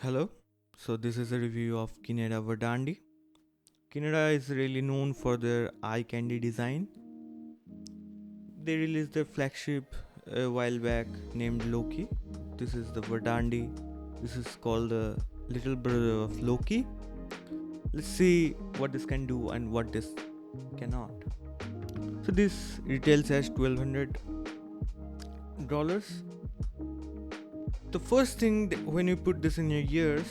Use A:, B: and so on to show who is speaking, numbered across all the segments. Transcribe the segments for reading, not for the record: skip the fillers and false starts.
A: Hello, so this is a review of Kinera Verdandi. Kinera is really known for their eye candy design. They released their flagship a while back named Loki. This is the Verdandi. This is called the little brother of Loki. Let's see what this can do and what this cannot. So this retails as $1,200. The first thing when you put this in your ears,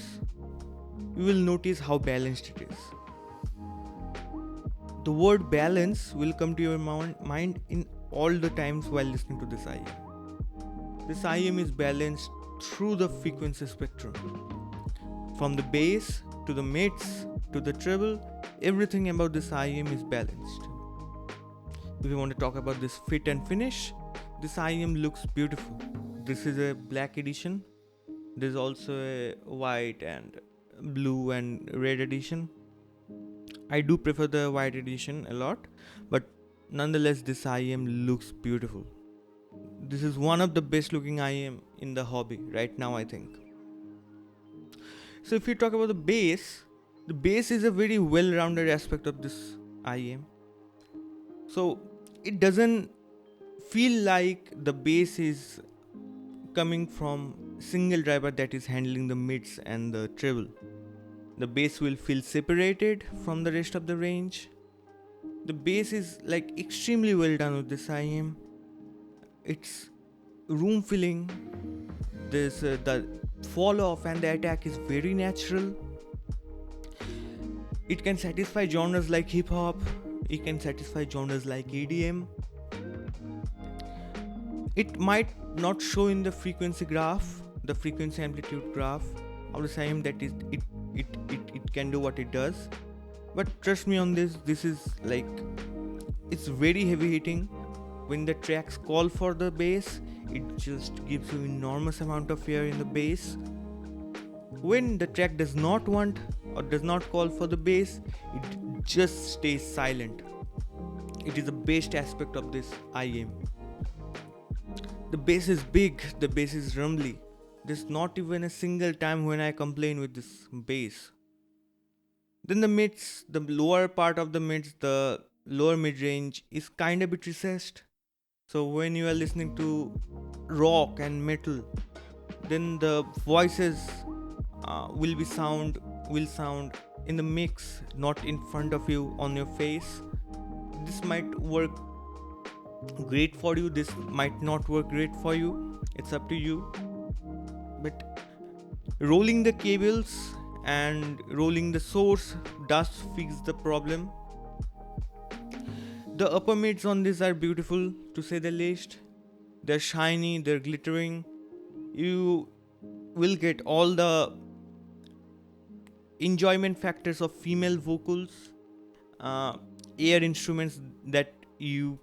A: you will notice how balanced it is. The word balance will come to your mind in all the times while listening to this IEM. This IEM is balanced through the frequency spectrum. From the bass to the mids to the treble, everything about this IEM is balanced. If you want to talk about this fit and finish, this IEM looks beautiful. This is a black edition. There's also a white and blue and red edition. I do prefer the white edition a lot, but nonetheless this IEM looks beautiful. This is one of the best looking IEM in the hobby right now, I think. So if you talk about the bass is a very well-rounded aspect of this IEM. So it doesn't feel like the bass is coming from single driver that is handling the mids and the treble. The bass will feel separated from the rest of the range. The bass is like extremely well done with this IEM. It's room filling. This the fall off and the attack is very natural. It can satisfy genres like hip hop. It can satisfy genres like EDM. It might not show in the frequency graph, the frequency amplitude graph of the IEM, that is it can do what it does. But trust me on this, this is like, it's very heavy hitting. When the tracks call for the bass, it just gives you enormous amount of air in the bass. When the track does not want or does not call for the bass, it just stays silent. It is the best aspect of this IEM. The bass is big, the bass is rumbly. There's not even a single time when I complain with this bass. Then the mids, the lower part of the mids, the lower mid range is kind of bit recessed. So when you are listening to rock and metal, then the voices will sound in the mix, not in front of you on your face. This might work great for you, this might not work great for you, it's up to you. But rolling the cables and rolling the source does fix the problem. The upper mids on this are beautiful, to say the least. They're shiny, they're glittering. You will get all the enjoyment factors of female vocals, air instruments that you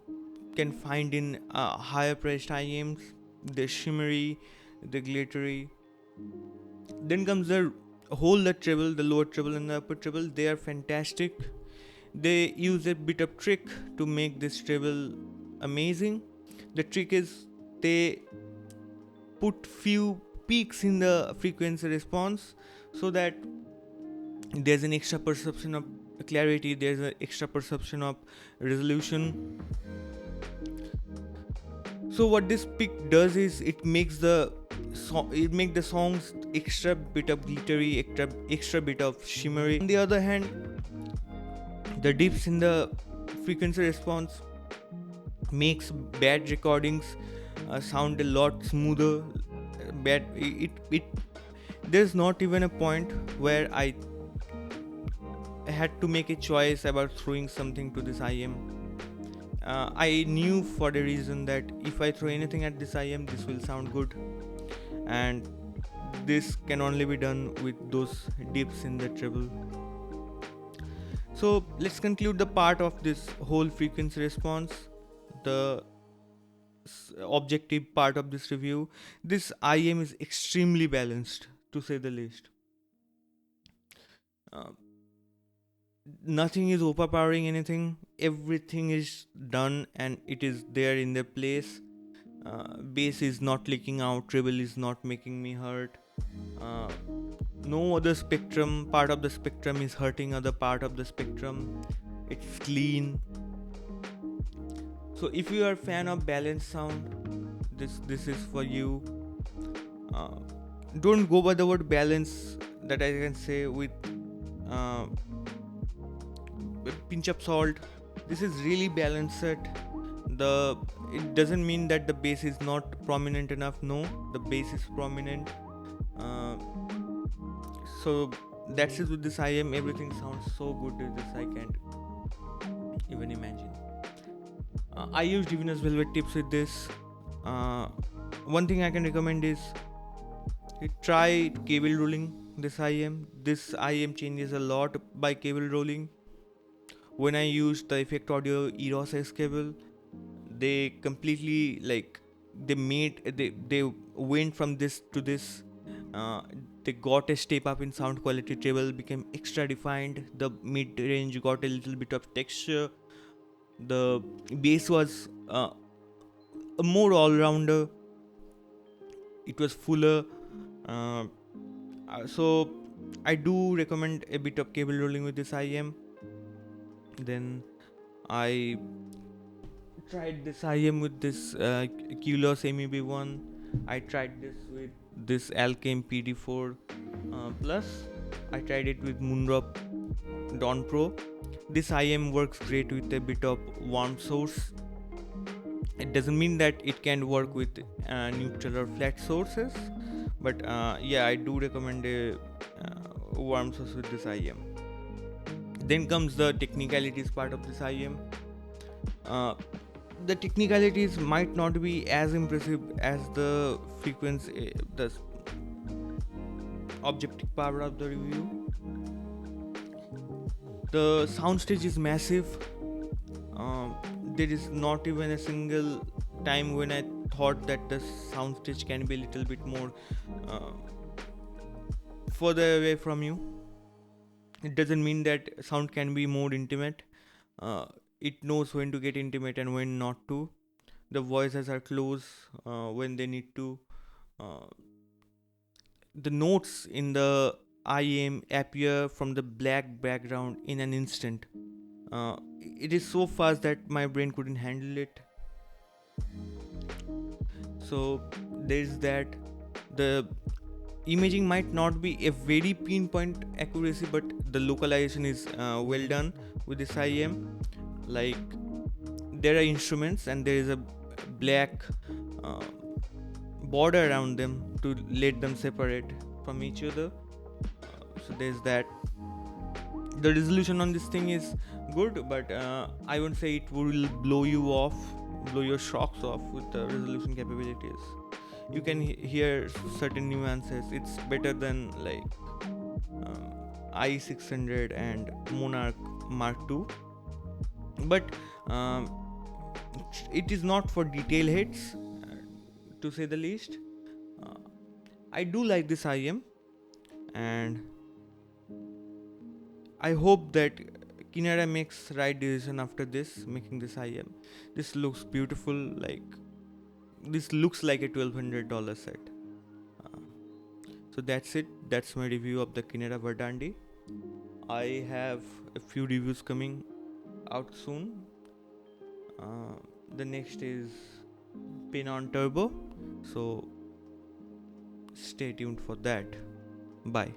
A: can find in higher priced IEMs. They're shimmery, they're glittery. Then comes the treble, the lower treble and the upper treble. They are fantastic. They use a bit of trick to make this treble amazing. The trick is they put few peaks in the frequency response so that there's an extra perception of clarity, there's an extra perception of resolution. So what this pick does is it makes the songs extra bit of glittery, extra bit of shimmery. On the other hand, the dips in the frequency response makes bad recordings sound a lot smoother. There's not even a point where I had to make a choice about throwing something to this IEM. I knew for the reason that if I throw anything at this IEM, this will sound good, and this can only be done with those dips in the treble. So let's conclude the part of this whole frequency response, the objective part of this review. This IEM is extremely balanced, to say the least. Nothing is overpowering anything. Everything is done and it is there in their place. Bass is not leaking out, treble is not making me hurt. no other part of the spectrum is hurting other part of the spectrum. It's clean. So if you are a fan of balanced sound, this is for you. uh, don't go by the word balance, that I can say with uh, a pinch of salt. This is really balanced. The It doesn't mean that the bass is not prominent enough. No, the bass is prominent. uh, so that's it with this IM. Everything sounds so good with this, I can't even imagine. I use Divinous Velvet tips with this. uh, One thing I can recommend is try cable rolling this IM. This IM changes a lot by cable rolling. When I used the Effect Audio Eros X cable, they completely they went from this to this. They got a step up in sound quality. Treble became extra defined. The mid range got a little bit of texture. The bass was a more all rounder. It was fuller. So I do recommend a bit of cable rolling with this IM. Then I tried this IM with this qobuz MEB1. I tried this with this Alchem PD4 Plus. I tried it with Moondrop Dawn Pro. This IM works great with a bit of warm source. It doesn't mean that it can work with neutral or flat sources, but yeah, I do recommend a warm source with this IM. Then comes the technicalities part of this IM. The technicalities might not be as impressive as the frequency, the objective power of the review. The soundstage is massive. There is not even a single time when I thought that the soundstage can be a little bit more further away from you. It doesn't mean that sound can be more intimate. It knows when to get intimate and when not to. The voices are close when they need to. The notes in the IM appear from the black background in an instant. It is so fast that my brain couldn't handle it. So there's that. The imaging might not be a very pinpoint accuracy, but the localization is well done with this IM. Like, there are instruments and there is a black border around them to let them separate from each other. So there's that. The resolution on this thing is good, but I won't say it will blow your shocks off with the resolution capabilities. You can hear certain nuances. It's better than like i600 and Monarch Mark II, but it is not for detail heads, to say the least. I do like this IM, and I hope that Kinera makes right decision after this, making this IM. This looks beautiful. This looks like a $1,200 set. So that's it. That's my review of the Kinera Verdandi. I have a few reviews coming out soon. The next is Pinon Turbo. So stay tuned for that. Bye.